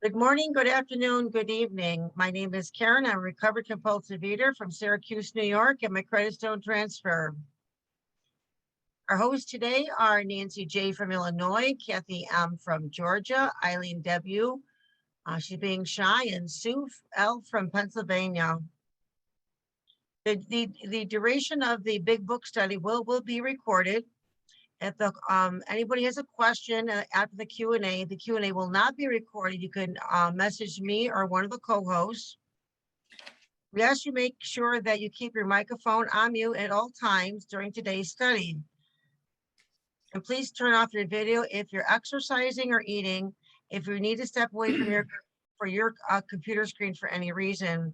Good morning, good afternoon, good evening. My name is Karen. I'm a recovered compulsive eater from Syracuse, New York, and my credits don't transfer. Our hosts today are Nancy J. from Illinois, Kathy M. from Georgia, Eileen W. She's being shy, and Sue L. from Pennsylvania. The duration of the big book study will be recorded. If anybody has a question after the Q&A will not be recorded. You can message me or one of the co-hosts. We ask you make sure that you keep your microphone on mute at all times during today's study. And please turn off your video if you're exercising or eating, if you need to step away from your computer screen for any reason.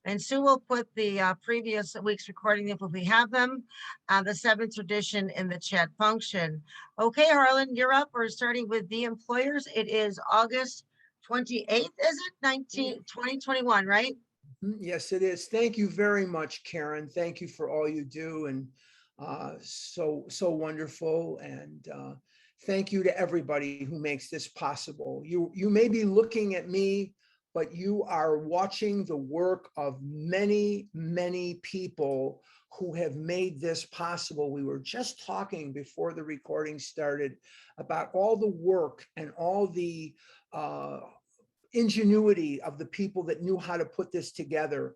And Sue will put the previous week's recording, if we have them, the 7th edition in the chat function. Okay, Harlan, you're up. We're starting with the employers. It is August 28th, is it? 2021, right? Yes, it is. Thank you very much, Karen. Thank you for all you do, and so wonderful. And thank you to everybody who makes this possible. You may be looking at me, but you are watching the work of many, many people who have made this possible. We were just talking before the recording started about all the work and all the ingenuity of the people that knew how to put this together.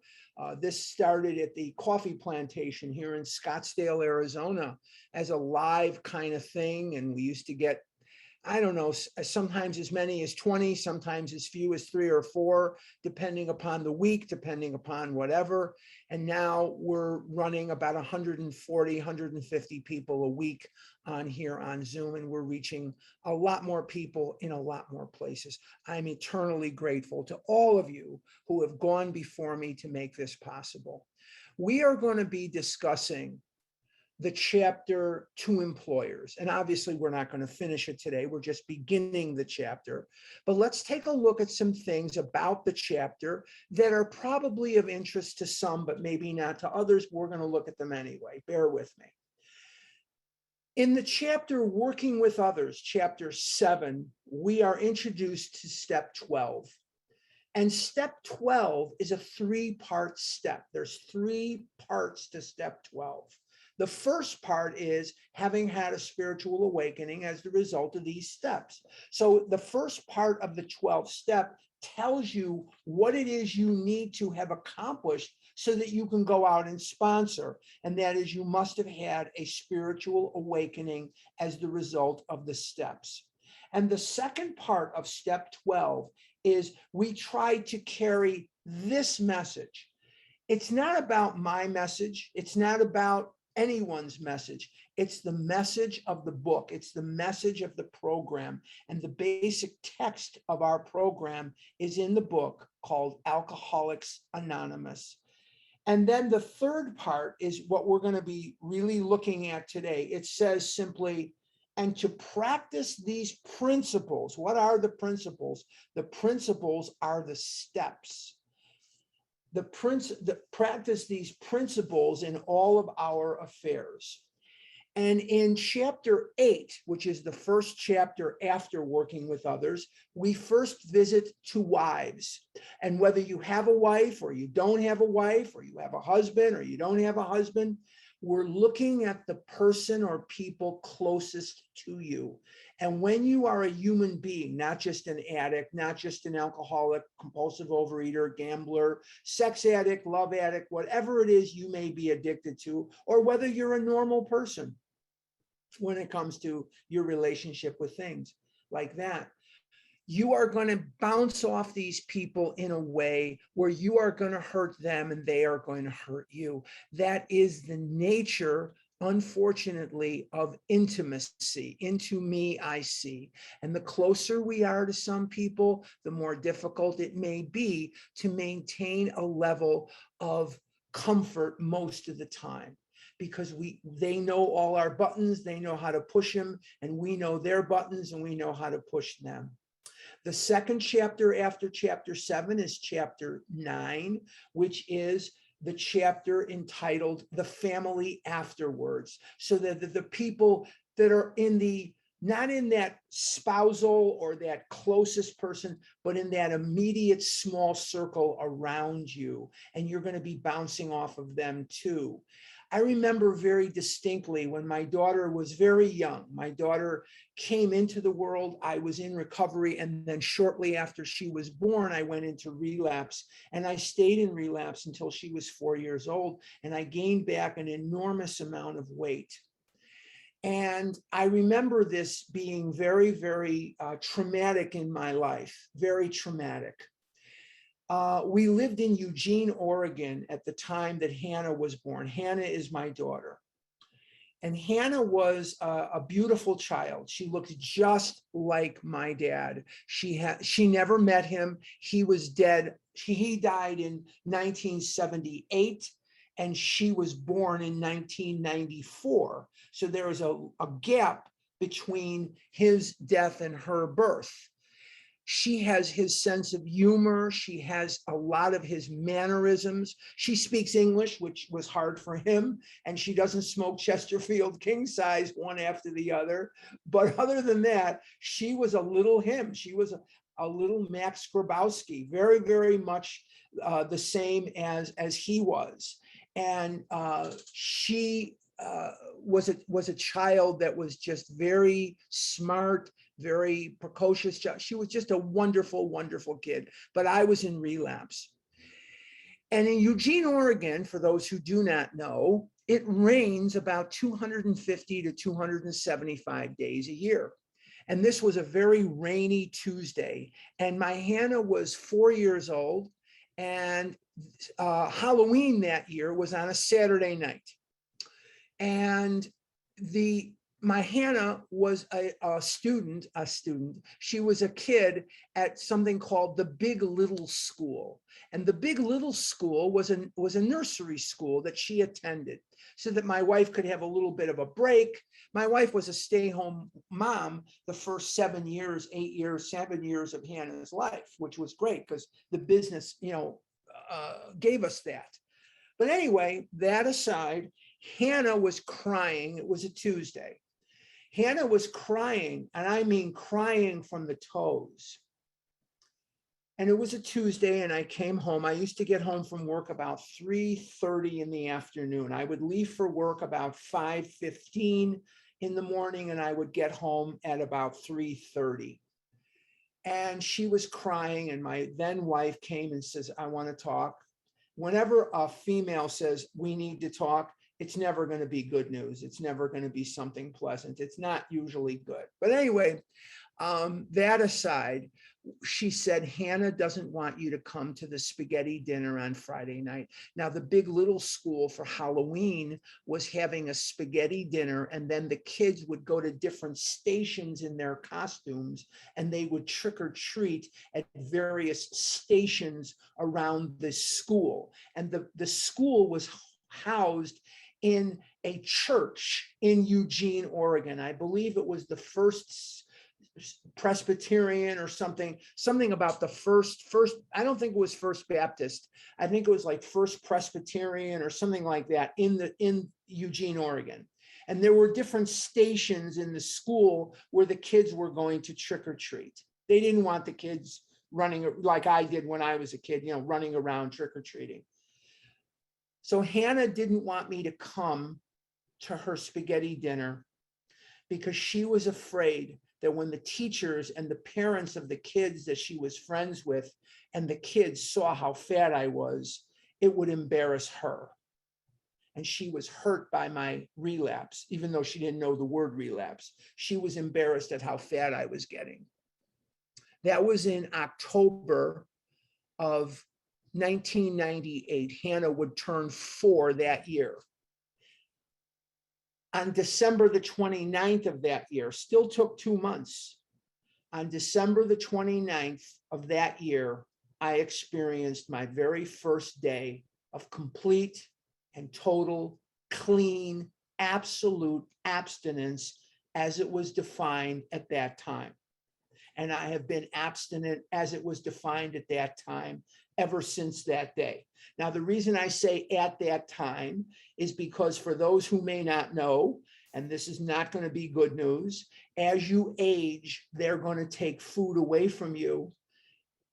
This started at the coffee plantation here in Scottsdale, Arizona, as a live kind of thing. And we used to get, I don't know, sometimes as many as 20, sometimes as few as 3 or 4, depending upon the week, depending upon whatever. And now we're running about 140, 150 people a week on here on Zoom, and we're reaching a lot more people in a lot more places. I'm eternally grateful to all of you who have gone before me to make this possible. We are going to be discussing the chapter to employers. And obviously we're not going to finish it today. We're just beginning the chapter, but let's take a look at some things about the chapter that are probably of interest to some, but maybe not to others. We're going to look at them anyway. Bear with me. In the chapter Working with Others, chapter 7, we are introduced to step 12. And step 12 is a 3-part step. There's 3 parts to step 12. The first part is having had a spiritual awakening as the result of these steps. So the first part of the 12th step tells you what it is you need to have accomplished so that you can go out and sponsor. And that is, you must have had a spiritual awakening as the result of the steps. And the second part of step 12 is we try to carry this message. It's not about my message. It's not about anyone's message. It's the message of the book. It's the message of the program. And the basic text of our program is in the book called Alcoholics Anonymous. And then the third part is what we're going to be really looking at today. It says simply, and to practice these principles. What are the principles? The principles are the steps. Practice these principles in all of our affairs. And in chapter 8, which is the first chapter after Working with Others, we first visit to wives. And whether you have a wife or you don't have a wife, or you have a husband or you don't have a husband, we're looking at the person or people closest to you. And when you are a human being, not just an addict, not just an alcoholic, compulsive overeater, gambler, sex addict, love addict, whatever it is you may be addicted to, or whether you're a normal person when it comes to your relationship with things like that, you are going to bounce off these people in a way where you are going to hurt them and they are going to hurt you. That is the nature, unfortunately, of intimacy. Into me, I see. And the closer we are to some people, the more difficult it may be to maintain a level of comfort most of the time. Because they know all our buttons, they know how to push them, and we know their buttons and we know how to push them. The second chapter after chapter 7 is chapter 9, which is the chapter entitled The Family Afterwards. So that the people that are in the not in that spousal or that closest person, but in that immediate small circle around you. And you're going to be bouncing off of them too. I remember very distinctly when my daughter was very young. My daughter came into the world. I was in recovery. And then shortly after she was born, I went into relapse. And I stayed in relapse until she was 4 years old. And I gained back an enormous amount of weight. And I remember this being very, very traumatic in my life, very traumatic. We lived in Eugene, Oregon at the time that Hannah was born. Hannah is my daughter. And Hannah was a beautiful child. She looked just like my dad. She never met him. He was dead. He died in 1978, and she was born in 1994. So there was a gap between his death and her birth. She has his sense of humor. She has a lot of his mannerisms. She speaks English, which was hard for him. And she doesn't smoke Chesterfield king size one after the other. But other than that, she was a little him. She was a little Max Grabowski, very, very much the same as he was. And she was a child that was just very smart, very precocious. She was just a wonderful, wonderful kid. But I was in relapse. And in Eugene, Oregon, for those who do not know, it rains about 250 to 275 days a year. And this was a very rainy Tuesday. And my Hannah was 4 years old. And Halloween that year was on a Saturday night. And my Hannah was a student. She was a kid at something called the Big Little School. And the Big Little School was a nursery school that she attended so that my wife could have a little bit of a break. My wife was a stay-home mom the first 7 years of Hannah's life, which was great because the business, gave us that. But anyway, that aside, Hannah was crying. It was a Tuesday. Hannah was crying, and I mean crying from the toes. And it was a Tuesday, and I came home. I used to get home from work about 3:30 in the afternoon. I would leave for work about 5:15 in the morning, and I would get home at about 3:30. And she was crying, and my then wife came and says, I want to talk. Whenever a female says, we need to talk, it's never going to be good news. It's never going to be something pleasant. It's not usually good. But anyway, that aside, she said, Hannah doesn't want you to come to the spaghetti dinner on Friday night. Now, the Big Little School for Halloween was having a spaghetti dinner, and then the kids would go to different stations in their costumes, and they would trick or treat at various stations around the school. And the school was housed in a church in Eugene, Oregon. I believe it was the first Presbyterian or something about the first, I don't think it was First Baptist. I think it was like First Presbyterian or something like that in Eugene, Oregon. And there were different stations in the school where the kids were going to trick or treat. They didn't want the kids running like I did when I was a kid, running around trick or treating. So Hannah didn't want me to come to her spaghetti dinner because she was afraid that when the teachers and the parents of the kids that she was friends with and the kids saw how fat I was, it would embarrass her. And she was hurt by my relapse, even though she didn't know the word relapse. She was embarrassed at how fat I was getting. That was in October of 1998. Hannah would turn 4 that year. On December the 29th of that year, still took 2 months. On December the 29th of that year, I experienced my very first day of complete and total, clean, absolute abstinence as it was defined at that time. And I have been abstinent as it was defined at that time ever since that day. Now, the reason I say at that time is because for those who may not know, and this is not going to be good news. As you age, they're going to take food away from you.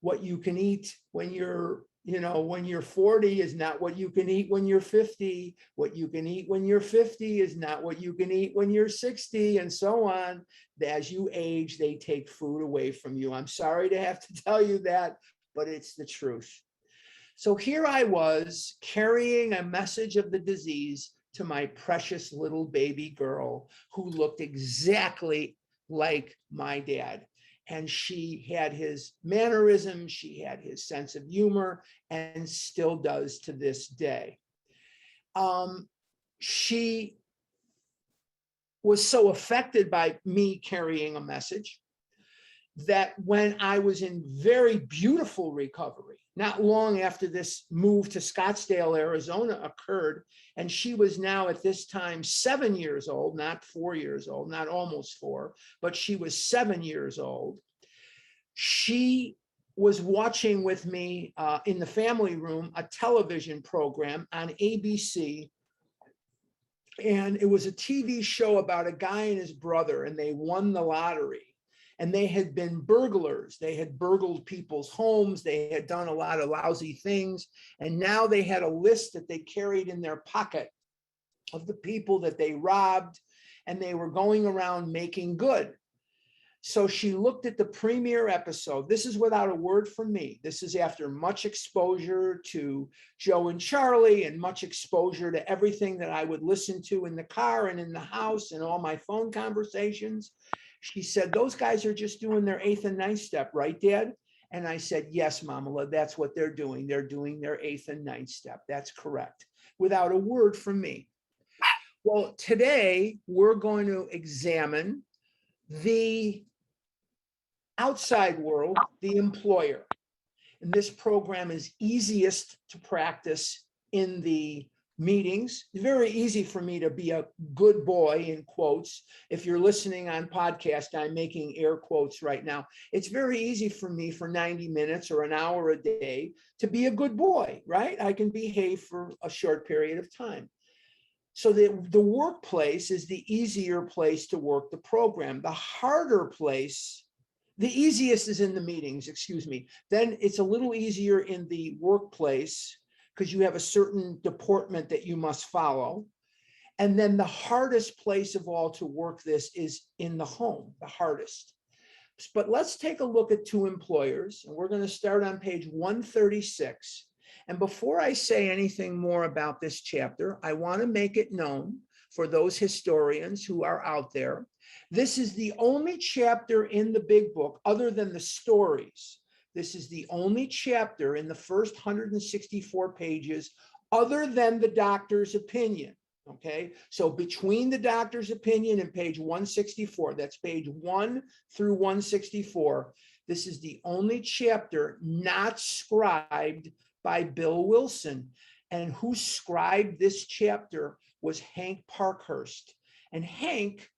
What you can eat when you're, when you're 40 is not what you can eat when you're 50. What you can eat when you're 50 is not what you can eat when you're 60, and so on. As you age, they take food away from you. I'm sorry to have to tell you that, but it's the truth. So here I was carrying a message of the disease to my precious little baby girl who looked exactly like my dad. And she had his mannerisms, she had his sense of humor, and still does to this day. She was so affected by me carrying a message that when I was in very beautiful recovery, not long after this move to Scottsdale, Arizona occurred, and she was now at this time 7 years old, not 4 years old, not almost 4, but she was 7 years old. She was watching with me in the family room a television program on ABC. And it was a TV show about a guy and his brother, and they won the lottery. And they had been burglars. They had burgled people's homes. They had done a lot of lousy things. And now they had a list that they carried in their pocket of the people that they robbed, and they were going around making good. So she looked at the premiere episode. This is without a word from me. This is after much exposure to Joe and Charlie and much exposure to everything that I would listen to in the car and in the house and all my phone conversations. She said, those guys are just doing their 8th and 9th step, right, Dad? And I said, yes, Mama, that's what they're doing. They're doing their 8th and 9th step. That's correct. Without a word from me. Well, today we're going to examine the outside world, the employer. And this program is easiest to practice in the meetings. It's very easy for me to be a good boy, in quotes. If you're listening on podcast, I'm making air quotes right now. It's very easy for me for 90 minutes or an hour a day to be a good boy, right? I can behave for a short period of time. So the workplace is the easier place to work the program. The harder place, the easiest is in the meetings, excuse me. Then it's a little easier in the workplace because you have a certain deportment that you must follow. And then the hardest place of all to work this is in the home, the hardest. But let's take a look at 2 employers, and we're going to start on page 136. And before I say anything more about this chapter, I want to make it known for those historians who are out there, this is the only chapter in the big book other than the stories. This is the only chapter in the first 164 pages other than the doctor's opinion. Okay, so between the doctor's opinion and page 164, that's page 1 through 164, this is the only chapter not scribed by Bill Wilson. And who scribed this chapter was Hank Parkhurst. And Hank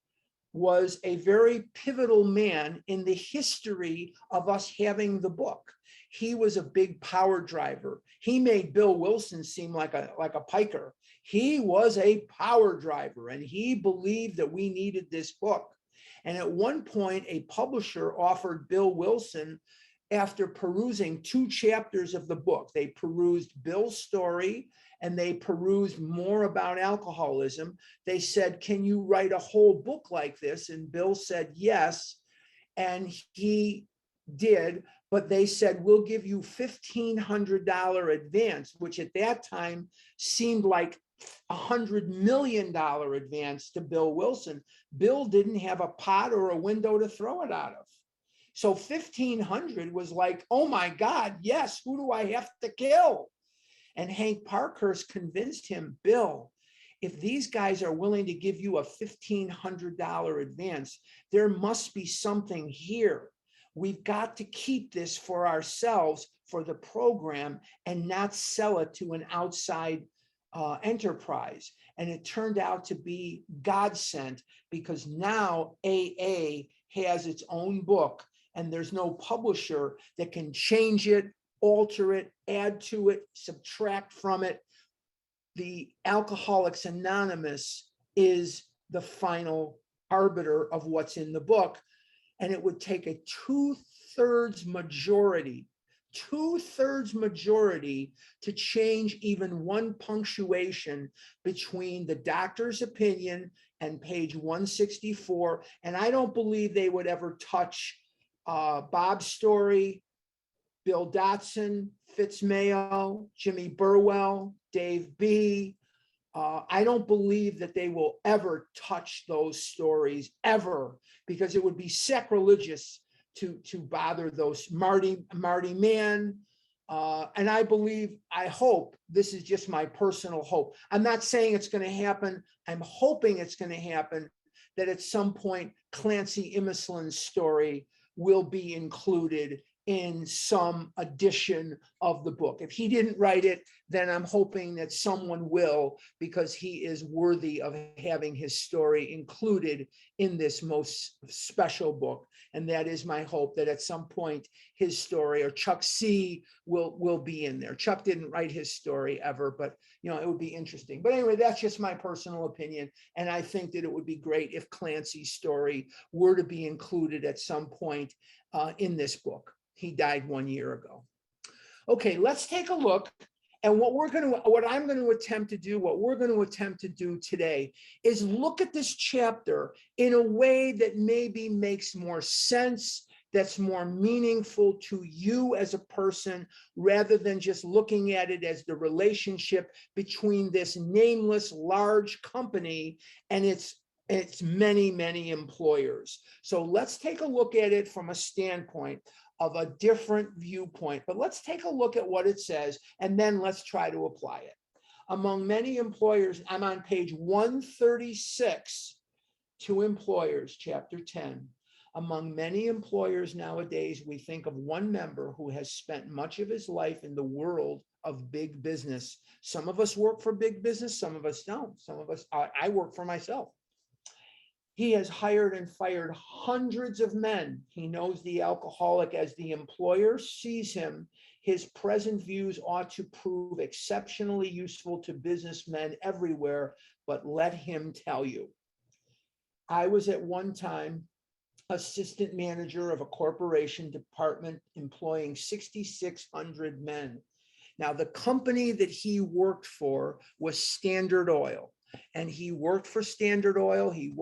was a very pivotal man in the history of us having the book. He was a big power driver. He made Bill Wilson seem like a piker. He was a power driver, and he believed that we needed this book. And at one point, a publisher offered Bill Wilson, after perusing 2 chapters of the book, they perused Bill's story and they perused more about alcoholism. They said, can you write a whole book like this? And Bill said, yes. And he did, but they said, we'll give you $1,500 advance, which at that time seemed like $100 million advance to Bill Wilson. Bill didn't have a pot or a window to throw it out of. So 1,500 was like, oh my God, yes, who do I have to kill? And Hank Parkhurst convinced him, Bill, if these guys are willing to give you a $1,500 advance, there must be something here. We've got to keep this for ourselves, for the program, and not sell it to an outside enterprise. And it turned out to be godsend, because now AA has its own book, and there's no publisher that can change it, alter it, add to it, subtract from it. The Alcoholics Anonymous is the final arbiter of what's in the book. And it would take a two-thirds majority to change even one punctuation between the doctor's opinion and page 164. And I don't believe they would ever touch Bob's story, Bill Dotson, Fitzmayo, Jimmy Burwell, Dave B. I don't believe that they will ever touch those stories ever, because it would be sacrilegious to bother those Marty Mann. And I hope, this is just my personal hope. I'm not saying it's going to happen. I'm hoping it's going to happen, that at some point Clancy Imislin's story will be included in some edition of the book. If he didn't write it, then I'm hoping that someone will, because he is worthy of having his story included in this most special book. And that is my hope, that at some point his story, or Chuck C, will be in there. Chuck didn't write his story ever, but it would be interesting. But anyway, that's just my personal opinion. And I think that it would be great if Clancy's story were to be included at some point in this book. He died 1 year ago. Okay, let's take a look. And what we're going to attempt to do today is look at this chapter in a way that maybe makes more sense, that's more meaningful to you as a person, rather than just looking at it as the relationship between this nameless large company and its many, many employers. So let's take a look at it from a standpoint of a different viewpoint, but let's take a look at what it says, and then let's try to apply it. Among many employers, I'm on page 136, to employers, chapter 10. Among many employers nowadays, we think of one member who has spent much of his life in the world of big business. Some of us work for big business, some of us don't. Some of us, I work for myself. He has hired and fired hundreds of men. He knows the alcoholic as the employer sees him. His present views ought to prove exceptionally useful to businessmen everywhere, but let him tell you. I was at one time assistant manager of a corporation department employing 6,600 men. Now, the company that he worked for was Standard Oil. And he worked for Standard Oil. He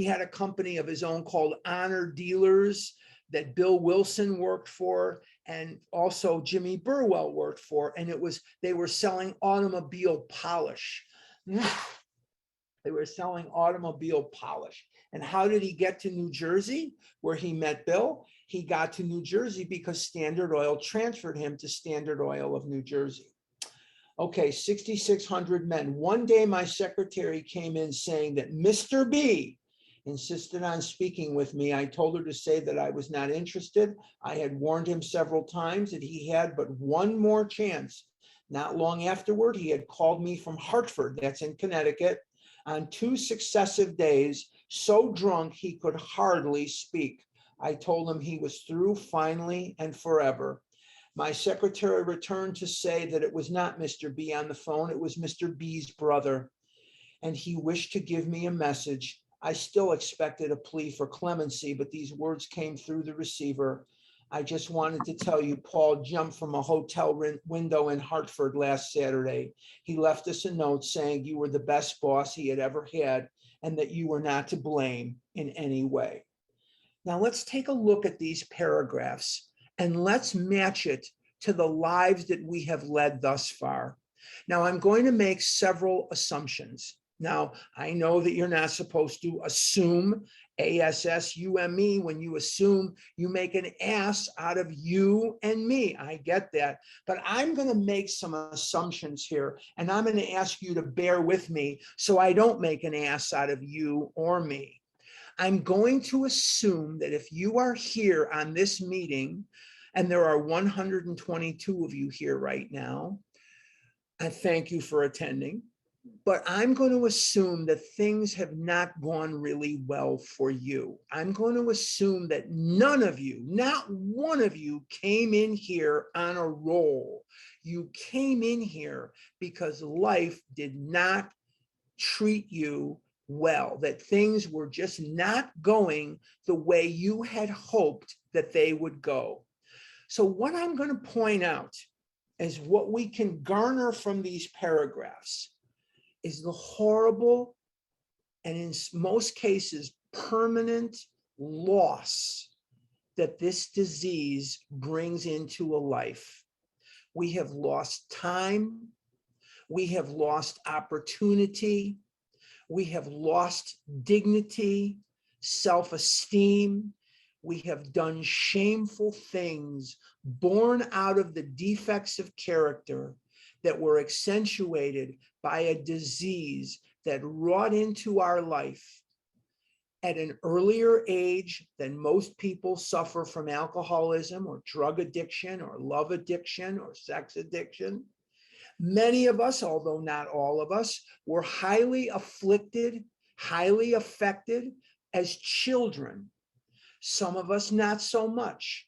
had a company of his own called Honor Dealers that Bill Wilson worked for, and also Jimmy Burwell worked for. And they were selling automobile polish. They were selling automobile polish. And how did he get to New Jersey, where he met Bill? He got to New Jersey because Standard Oil transferred him to Standard Oil of New Jersey. Okay, 6,600 men. One day, my secretary came in saying that Mr. B insisted on speaking with me. I told her to say that I was not interested. I had warned him several times that he had but one more chance. Not long afterward, he had called me from Hartford, that's in Connecticut, on 2 successive days, so drunk he could hardly speak. I told him he was through finally and forever. My secretary returned to say that it was not Mr. B on the phone, it was Mr. B's brother, and he wished to give me a message. I still expected a plea for clemency, but these words came through the receiver. I just wanted to tell you, Paul jumped from a hotel window in Hartford last Saturday. He left us a note saying you were the best boss he had ever had and that you were not to blame in any way. Now let's take a look at these paragraphs and let's match it to the lives that we have led thus far. Now, I'm going to make several assumptions. Now, I know that you're not supposed to assume, A-S-S-U-M-E. When you assume, you make an ass out of you and me. I get that. But I'm going to make some assumptions here, and I'm going to ask you to bear with me so I don't make an ass out of you or me. I'm going to assume that if you are here on this meeting, and there are 122 of you here right now, I thank you for attending, but I'm going to assume that things have not gone really well for you. I'm going to assume that none of you, not one of you, came in here on a roll. You came in here because life did not treat you well, that things were just not going the way you had hoped that they would go. So what I'm going to point out is what we can garner from these paragraphs is the horrible and in most cases permanent loss that this disease brings into a life. We have lost time. We have lost opportunity. We have lost dignity, self-esteem. We have done shameful things born out of the defects of character that were accentuated by a disease that wrought into our life at an earlier age than most people suffer from alcoholism or drug addiction or love addiction or sex addiction. Many of us, although not all of us, were highly afflicted, highly affected as children. Some of us not so much,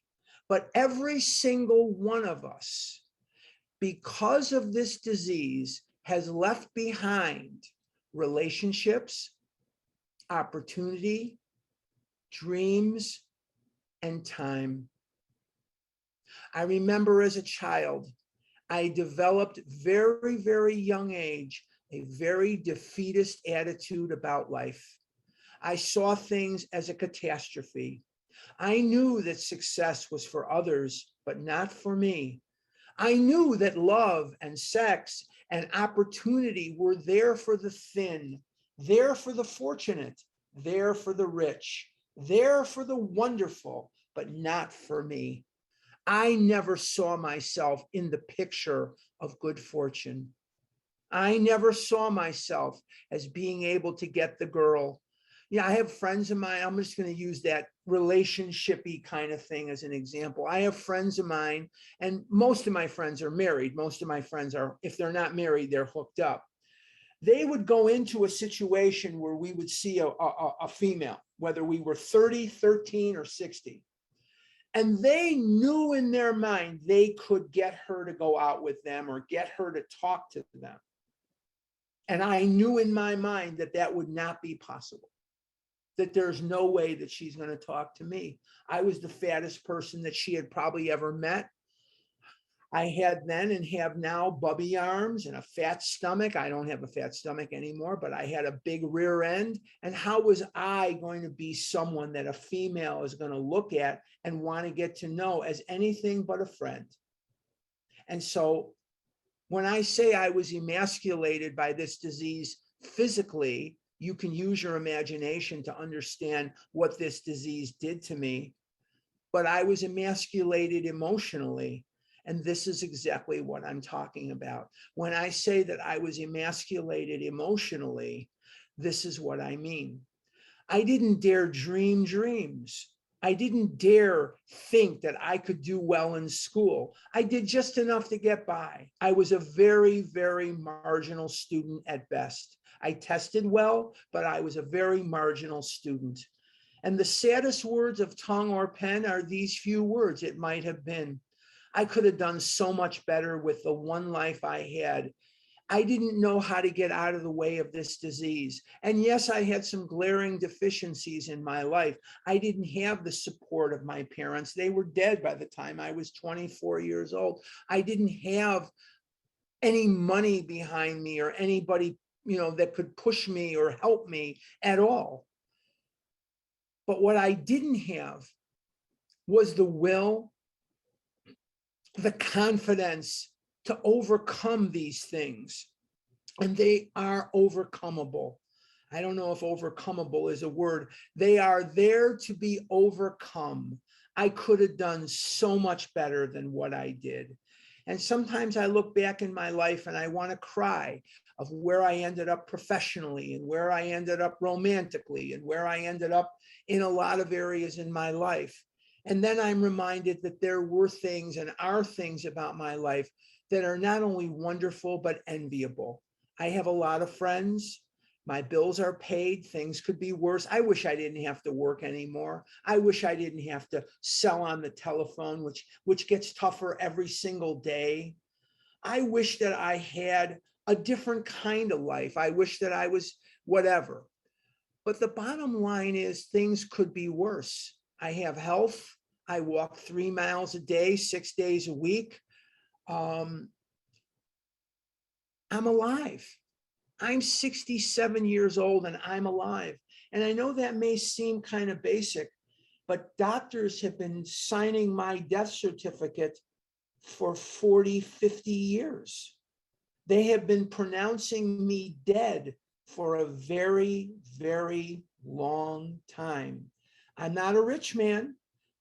but every single one of us, because of this disease, has left behind relationships, opportunity, dreams, and time. I remember as a child, I developed very, very young age, a very defeatist attitude about life. I saw things as a catastrophe. I knew that success was for others, but not for me. I knew that love and sex and opportunity were there for the thin, there for the fortunate, there for the rich, there for the wonderful, but not for me. I never saw myself in the picture of good fortune. I never saw myself as being able to get the girl. Yeah, I have friends of mine. I'm just going to use that relationship-y kind of thing as an example. I have friends of mine, and most of my friends are married. Most of my friends are, if they're not married, they're hooked up. They would go into a situation where we would see a female, whether we were 30, 13, or 60. And they knew in their mind they could get her to go out with them or get her to talk to them. And I knew in my mind that that would not be possible, that there's no way that she's going to talk to me. I was the fattest person that she had probably ever met. I had then and have now bubby arms and a fat stomach. I don't have a fat stomach anymore, but I had a big rear end. And how was I going to be someone that a female is going to look at and want to get to know as anything but a friend? And so when I say I was emasculated by this disease physically, you can use your imagination to understand what this disease did to me. But I was emasculated emotionally. And this is exactly what I'm talking about. When I say that I was emasculated emotionally, this is what I mean. I didn't dare dream dreams. I didn't dare think that I could do well in school. I did just enough to get by. I was a very, very marginal student at best. I tested well, but I was a very marginal student. And the saddest words of tongue or pen are these few words: it might have been. I could have done so much better with the one life I had. I didn't know how to get out of the way of this disease. And yes, I had some glaring deficiencies in my life. I didn't have the support of my parents. They were dead by the time I was 24 years old. I didn't have any money behind me or anybody, that could push me or help me at all. But what I didn't have was the will, the confidence to overcome these things. And they are overcomable. I don't know if overcomable is a word. They are there to be overcome. I could have done so much better than what I did. And sometimes I look back in my life and I want to cry of where I ended up professionally and where I ended up romantically and where I ended up in a lot of areas in my life. And then I'm reminded that there were things and are things about my life that are not only wonderful, but enviable. I have a lot of friends. My bills are paid. Things could be worse. I wish I didn't have to work anymore. I wish I didn't have to sell on the telephone, which gets tougher every single day. I wish that I had a different kind of life. I wish that I was whatever. But the bottom line is things could be worse. I have health. I walk 3 miles a day, 6 days a week. I'm alive. I'm 67 years old and I'm alive. And I know that may seem kind of basic, but doctors have been signing my death certificate for 40, 50 years. They have been pronouncing me dead for a very, very long time. I'm not a rich man,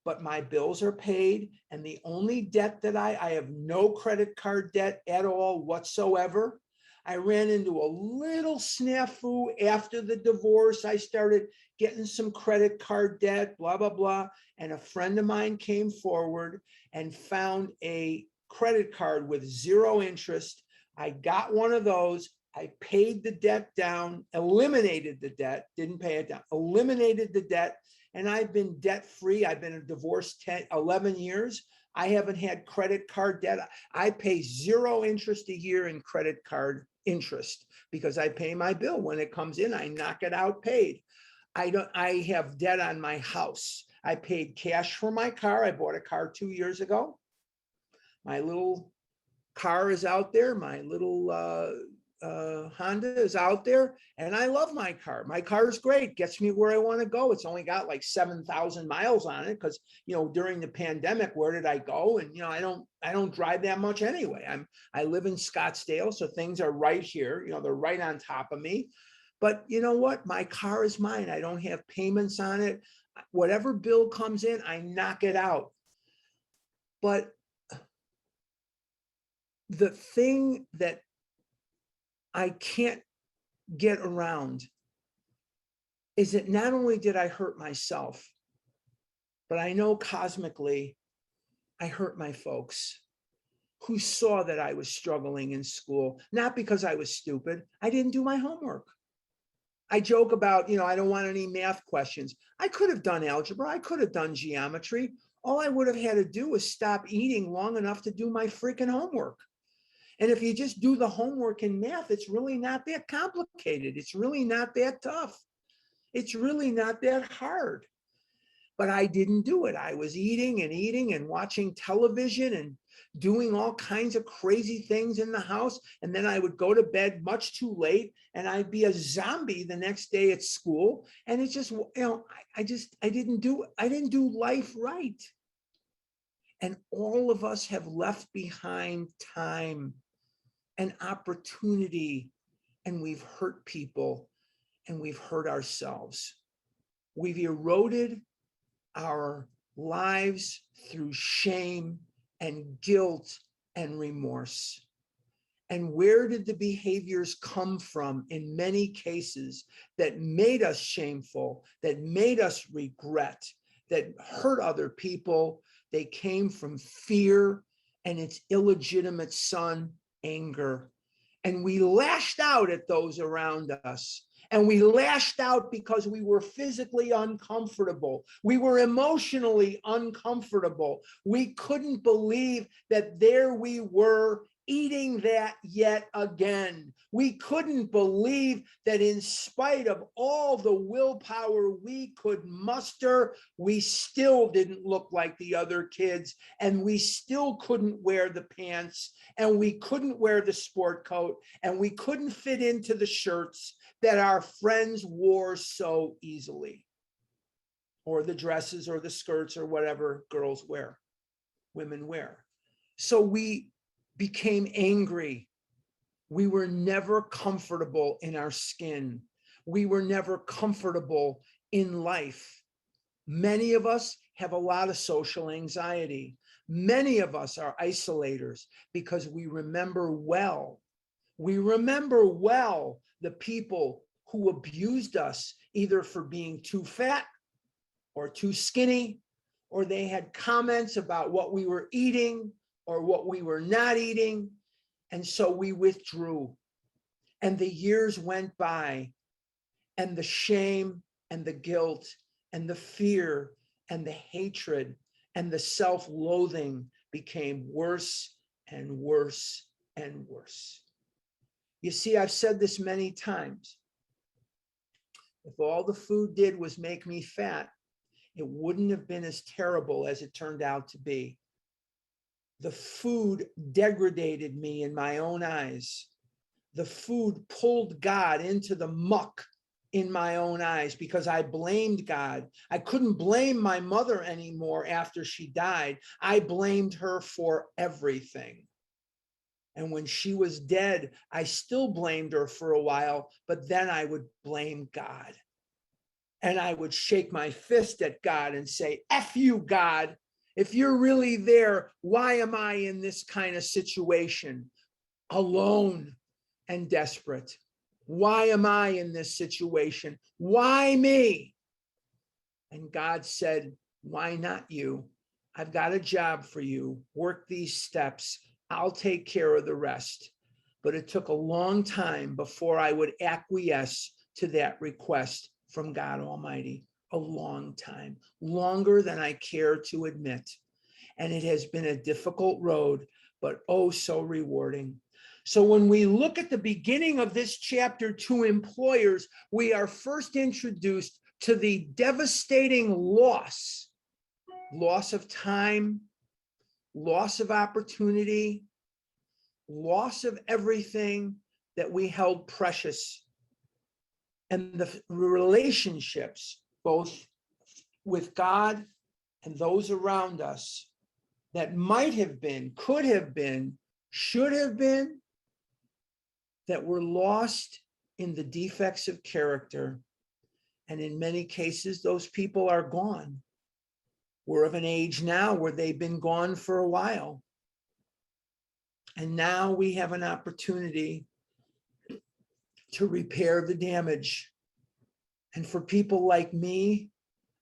but my bills are paid. And the only debt that I have no credit card debt at all whatsoever. I ran into a little snafu after the divorce. I started getting some credit card debt, blah, blah, blah. And a friend of mine came forward and found a credit card with 0 interest. I got one of those. I paid the debt down, eliminated the debt, didn't pay it down, eliminated the debt. And I've been debt free. I've been divorced 11 years. I haven't had credit card debt. I pay 0 interest a year in credit card interest because I pay my bill when it comes in. I knock it out paid. I have debt on my house. I paid cash for my car. I bought a car 2 years ago. My little car is out there. My little Honda is out there, and I love my car. My car is great, gets me where I want to go. It's only got like 7,000 miles on it because, you know, during the pandemic, where did I go? And, you know, I don't drive that much anyway. I live in Scottsdale, so things are right here. You know, they're right on top of me. But you know what? My car is mine. I don't have payments on it. Whatever bill comes in, I knock it out. But the thing that I can't get around is that not only did I hurt myself, but I know cosmically I hurt my folks who saw that I was struggling in school, not because I was stupid. I didn't do my homework. I joke about, you know, I don't want any math questions. I could have done algebra. I could have done geometry. All I would have had to do was stop eating long enough to do my freaking homework. And if you just do the homework in math, it's really not that complicated. It's really not that tough. It's really not that hard. But I didn't do it. I was eating and watching television and doing all kinds of crazy things in the house. And then I would go to bed much too late and I'd be a zombie the next day at school. And it's just, you know, I didn't do life right. And all of us have left behind time and opportunity, and we've hurt people and we've hurt ourselves. We've eroded our lives through shame and guilt and remorse. And where did the behaviors come from in many cases that made us shameful, that made us regret, that hurt other people? They came from fear and its illegitimate son, anger. And we lashed out at those around us. And we lashed out because we were physically uncomfortable. We were emotionally uncomfortable. We couldn't believe that there we were eating that yet again. We couldn't believe that in spite of all the willpower we could muster, we still didn't look like the other kids, and we still couldn't wear the pants, and we couldn't wear the sport coat, and we couldn't fit into the shirts that our friends wore so easily, or the dresses or the skirts or whatever girls wear, women wear. So we became angry. We were never comfortable in our skin. We were never comfortable in life. Many of us have a lot of social anxiety. Many of us are isolators because we remember well the people who abused us, either for being too fat or too skinny, or they had comments about what we were eating or what we were not eating. And so we withdrew. And the years went by, and the shame and the guilt and the fear and the hatred and the self-loathing became worse and worse and worse. You see, I've said this many times. If all the food did was make me fat, it wouldn't have been as terrible as it turned out to be. The food degraded me in my own eyes. The food pulled God into the muck in my own eyes because I blamed God. I couldn't blame my mother anymore after she died. I blamed her for everything. And when she was dead, I still blamed her for a while, but then I would blame God. And I would shake my fist at God and say, F you, God. If you're really there, why am I in this kind of situation? Alone and desperate. Why am I in this situation? Why me? And God said, why not you? I've got a job for you. Work these steps. I'll take care of the rest. But it took a long time before I would acquiesce to that request from God Almighty. A long time, longer than I care to admit. And it has been a difficult road, but oh, so rewarding. So when we look at the beginning of this chapter to employers, we are first introduced to the devastating loss of time, loss of opportunity, loss of everything that we held precious, and the relationships, both with God and those around us, that might have been, could have been, should have been, that were lost in the defects of character. And in many cases, those people are gone. We're of an age now where they've been gone for a while. And now we have an opportunity to repair the damage. And for people like me,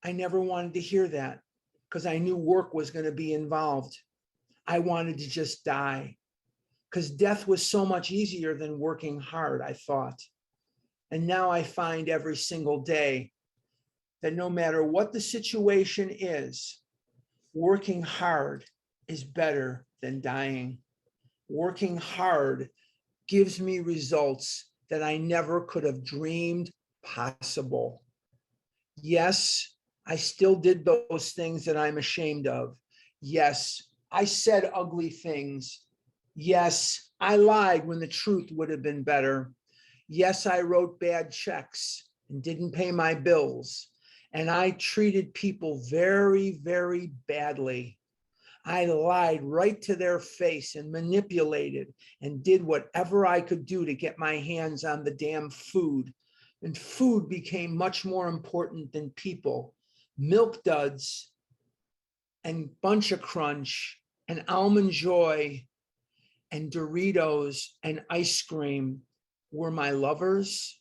I never wanted to hear that because I knew work was going to be involved. I wanted to just die because death was so much easier than working hard, I thought. And now I find every single day that no matter what the situation is, working hard is better than dying. Working hard gives me results that I never could have dreamed possible. Yes, I still did those things that I'm ashamed of. Yes, I said ugly things. Yes, I lied when the truth would have been better. Yes, I wrote bad checks and didn't pay my bills. And I treated people very, very badly. I lied right to their face and manipulated and did whatever I could do to get my hands on the damn food. And food became much more important than people. Milk Duds and Bunch of Crunch and Almond Joy and Doritos and ice cream were my lovers,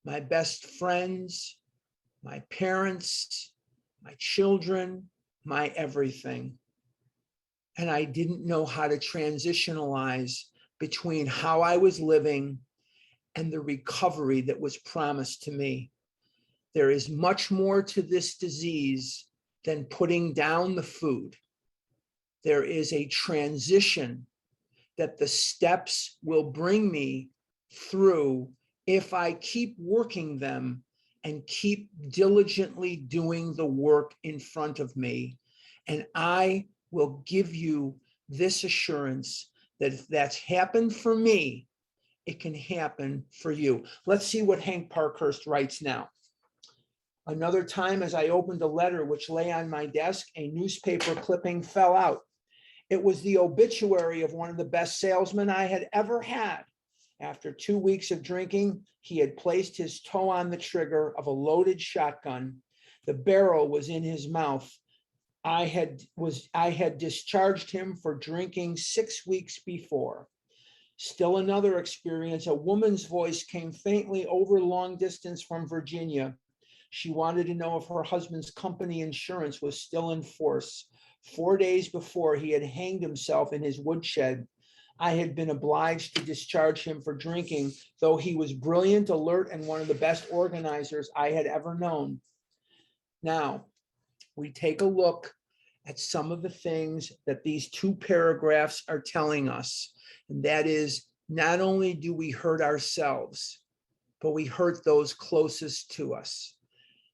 my best friends, my parents, my children, my everything. And I didn't know how to transitionalize between how I was living and the recovery that was promised to me. There is much more to this disease than putting down the food. There is a transition that the steps will bring me through if I keep working them and keep diligently doing the work in front of me. And I will give you this assurance that if that's happened for me, it can happen for you. Let's see what Hank Parkhurst writes now. Another time, as I opened a letter which lay on my desk, a newspaper clipping fell out. It was the obituary of one of the best salesmen I had ever had. After 2 weeks of drinking, he had placed his toe on the trigger of a loaded shotgun. The barrel was in his mouth. I had discharged him for drinking 6 weeks before. Still another experience. A woman's voice came faintly over long distance from Virginia. She wanted to know if her husband's company insurance was still in force. 4 days before, he had hanged himself in his woodshed. I had been obliged to discharge him for drinking, though he was brilliant, alert, and one of the best organizers I had ever known. Now, we take a look at some of the things that these 2 paragraphs are telling us. And that is, not only do we hurt ourselves, but we hurt those closest to us.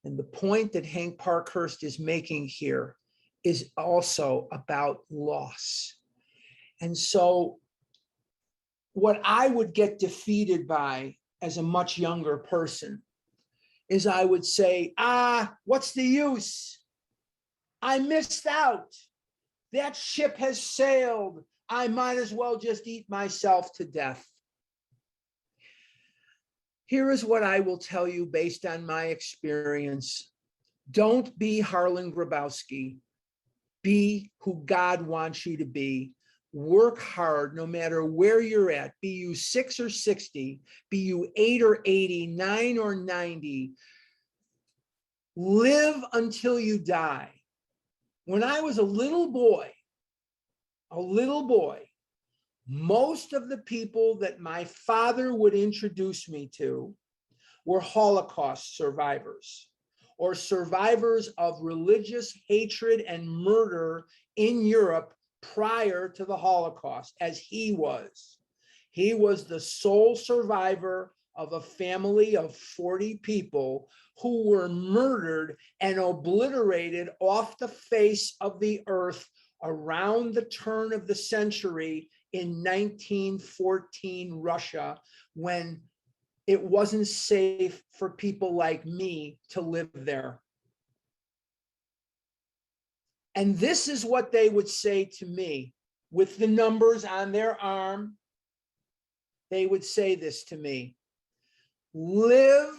And the point that Hank Parkhurst is making here is also about loss. And so what I would get defeated by as a much younger person is I would say, what's the use? I missed out. That ship has sailed. I might as well just eat myself to death. Here is what I will tell you based on my experience. Don't be Harlan Grabowski. Be who God wants you to be. Work hard no matter where you're at. Be you 6 or 60, be you 8 or 80, 9 or 90. Live until you die. When I was a little boy, most of the people that my father would introduce me to were Holocaust survivors or survivors of religious hatred and murder in Europe prior to the Holocaust, as he was. He was the sole survivor of a family of 40 people who were murdered and obliterated off the face of the earth around the turn of the century in 1914 Russia, when it wasn't safe for people like me to live there. And this is what they would say to me with the numbers on their arm. They would say this to me: live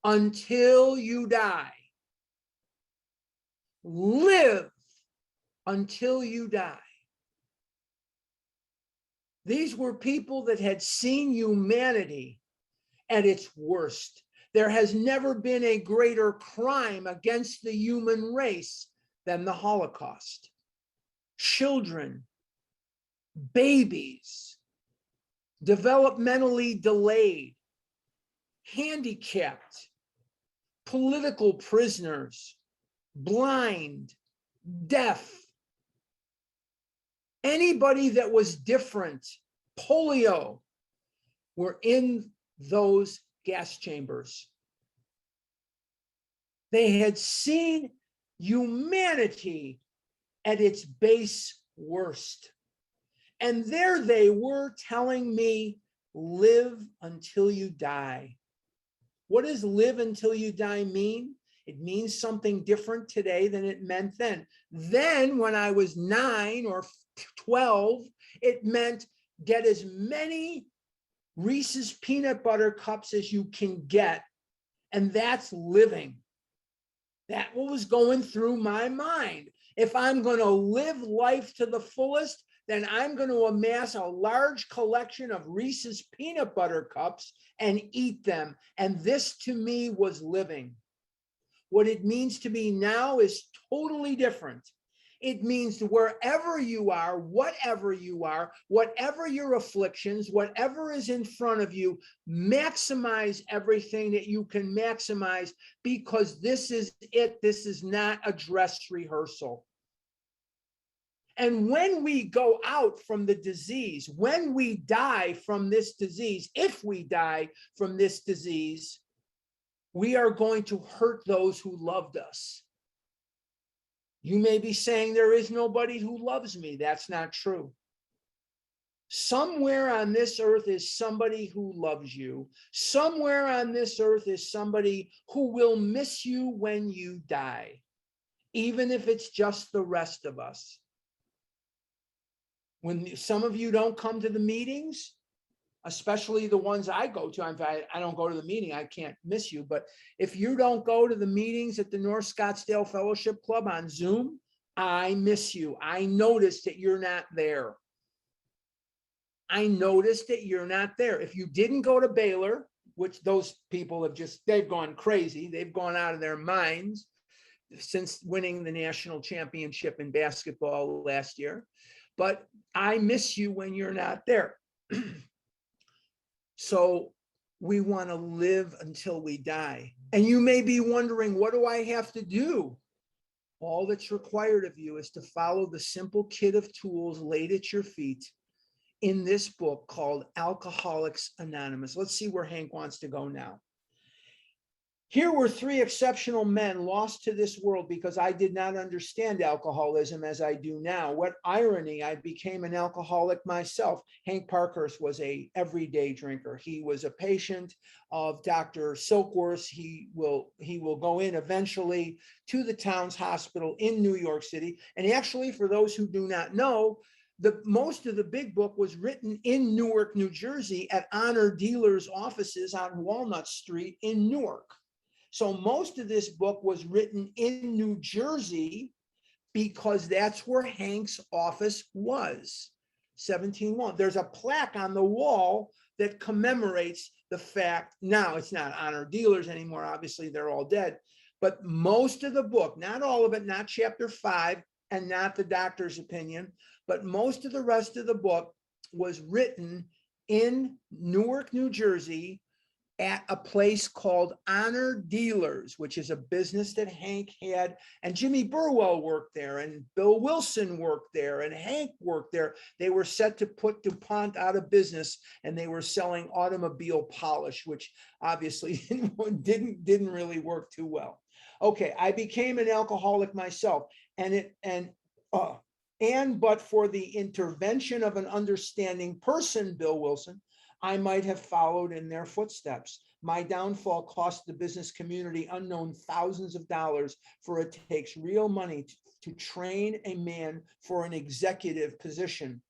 until you die. Live until you die. These were people that had seen humanity at its worst. There has never been a greater crime against the human race than the Holocaust. Children, babies, developmentally delayed, handicapped, political prisoners, blind, deaf, anybody that was different, polio, were in those gas chambers. They had seen humanity at its base worst. And there they were telling me, live until you die. What does live until you die mean? It means something different today than it meant then. Then, when I was 9 or 12, it meant get as many Reese's peanut butter cups as you can get. And that's living. That's what was going through my mind. If I'm going to live life to the fullest, then I'm going to amass a large collection of Reese's peanut butter cups and eat them. And this to me was living. What it means to me now is totally different. It means wherever you are, whatever your afflictions, whatever is in front of you, maximize everything that you can maximize, because this is it. This is not a dress rehearsal. And when we go out from the disease, when we die from this disease, if we die from this disease, we are going to hurt those who loved us. You may be saying there is nobody who loves me. That's not true. Somewhere on this earth is somebody who loves you. Somewhere on this earth is somebody who will miss you when you die, even if it's just the rest of us. When some of you don't come to the meetings, especially the ones I go to, in fact, I don't go to the meeting, I can't miss you, but if you don't go to the meetings at the North Scottsdale Fellowship Club on Zoom, I miss you. I noticed that you're not there. I noticed that you're not there. If you didn't go to Baylor, which those people have they've gone crazy, they've gone out of their minds since winning the national championship in basketball last year, but I miss you when you're not there. So we want to live until we die. And you may be wondering, what do I have to do? All that's required of you is to follow the simple kit of tools laid at your feet. in this book called Alcoholics Anonymous. Let's see where Hank wants to go now. Here were three exceptional men lost to this world because I did not understand alcoholism as I do now. What irony, I became an alcoholic myself. Hank Parkhurst was an everyday drinker. He was a patient of Dr. Silkworth. He will go in eventually to the Towns Hospital in New York City. And actually, for those who do not know, most of the big book was written in Newark, New Jersey at Honor Dealers offices on Walnut Street in Newark. So most of this book was written in New Jersey because that's where Hank's office was, 17-1. There's a plaque on the wall that commemorates the fact. Now it's not Honor Dealers anymore. Obviously, they're all dead. But most of the book, not all of it, not chapter 5 and not the doctor's opinion, but most of the rest of the book was written in Newark, New Jersey, at a place called Honor Dealers, which is a business that Hank had, and Jimmy Burwell worked there, and Bill Wilson worked there, and Hank worked there. They were set to put DuPont out of business, and they were selling automobile polish, which obviously didn't really work too well. Okay, I became an alcoholic myself, but for the intervention of an understanding person, Bill Wilson, I might have followed in their footsteps. My downfall cost the business community unknown thousands of dollars, for it takes real money to train a man for an executive position.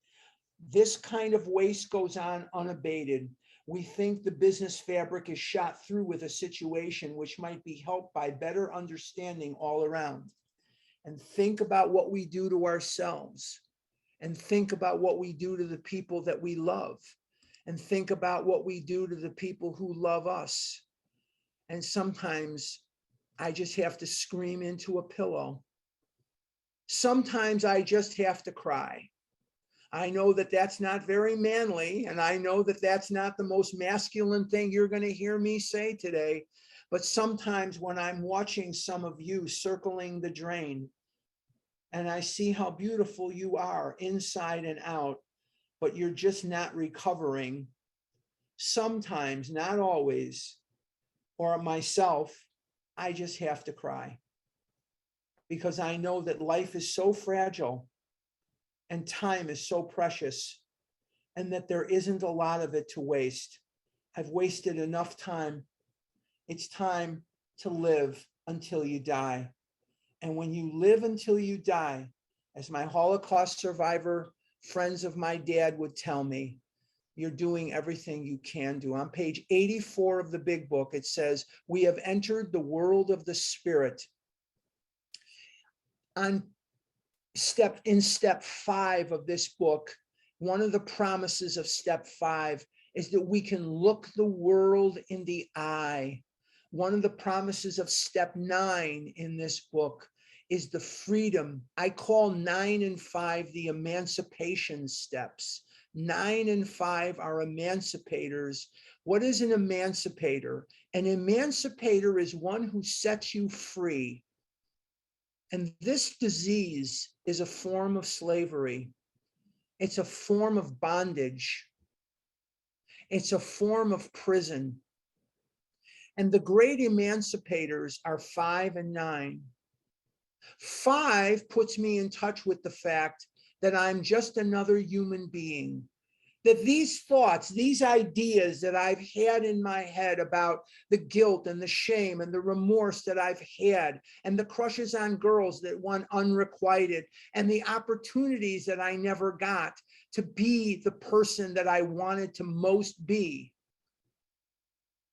This kind of waste goes on unabated. We think the business fabric is shot through with a situation which might be helped by better understanding all around. And think about what we do to ourselves, and think about what we do to the people that we love. And think about what we do to the people who love us. And sometimes I just have to scream into a pillow. Sometimes I just have to cry. I know that that's not very manly, and I know that that's not the most masculine thing you're going to hear me say today. But sometimes when I'm watching some of you circling the drain, and I see how beautiful you are inside and out, but you're just not recovering. Sometimes, not always, or myself, I just have to cry, because I know that life is so fragile and time is so precious, and that there isn't a lot of it to waste. I've wasted enough time. It's time to live until you die. And when you live until you die, as my Holocaust survivor friends of my dad would tell me, you're doing everything you can do. On page 84 of the big book, it says, we have entered the world of the spirit. In step 5 of this book, one of the promises of step 5 is that we can look the world in the eye. One of the promises of step 9 in this book is the freedom. I call 9 and 5 the emancipation steps. 9 and 5 are emancipators. What is an emancipator? An emancipator is one who sets you free. And this disease is a form of slavery. It's a form of bondage. It's a form of prison. And the great emancipators are 5 and 9. 5 puts me in touch with the fact that I'm just another human being, that these thoughts, these ideas that I've had in my head about the guilt and the shame and the remorse that I've had, and the crushes on girls that went unrequited, and the opportunities that I never got to be the person that I wanted to most be,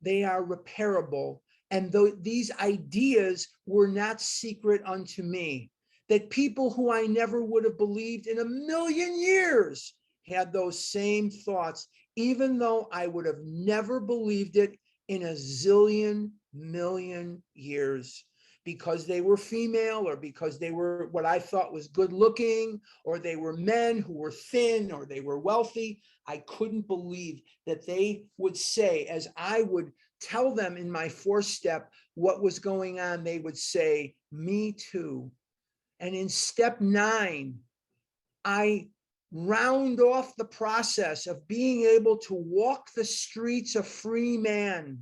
they are repairable. And these ideas were not secret unto me, that people who I never would have believed in a million years had those same thoughts, even though I would have never believed it in a zillion million years, because they were female, or because they were what I thought was good looking, or they were men who were thin, or they were wealthy. I couldn't believe that they would say, as I would tell them in my 4th step what was going on, they would say, me too. And in step 9, I round off the process of being able to walk the streets a free man.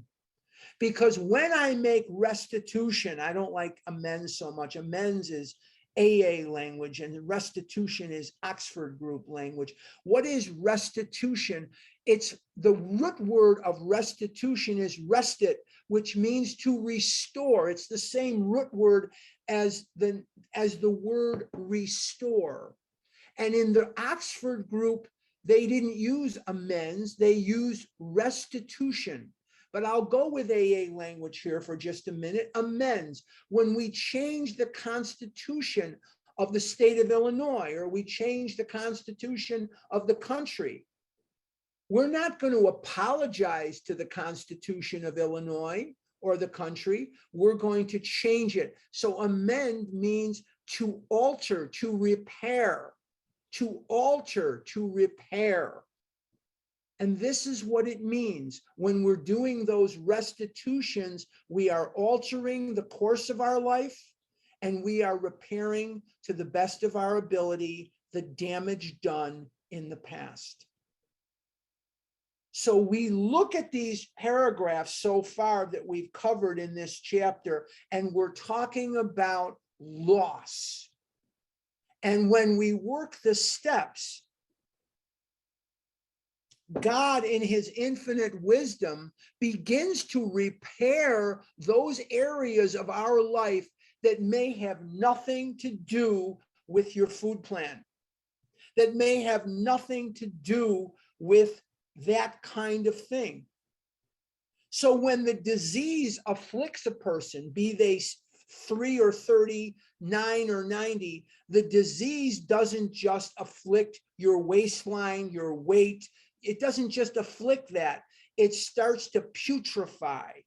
Because when I make restitution, I don't like amends so much. Amends is AA language and restitution is Oxford Group language. What is restitution? It's the root word of restitution is restit, which means to restore. It's the same root word as the word restore. And in the Oxford Group, they didn't use amends, they used restitution. But I'll go with AA language here for just a minute. Amends. When we change the Constitution of the state of Illinois, or we change the Constitution of the country, we're not going to apologize to the Constitution of Illinois or the country. We're going to change it. So amend means to alter, to repair, to alter, to repair. And this is what it means. When we're doing those restitutions, we are altering the course of our life and we are repairing to the best of our ability the damage done in the past. So we look at these paragraphs so far that we've covered in this chapter, and we're talking about loss. And when we work the steps, God, in his infinite wisdom, begins to repair those areas of our life that may have nothing to do with your food plan, that may have nothing to do with that kind of thing. So when the disease afflicts a person, be they 3 or 30, 9 or 90, the disease doesn't just afflict your waistline, your weight. It doesn't just afflict that. It starts to putrefy.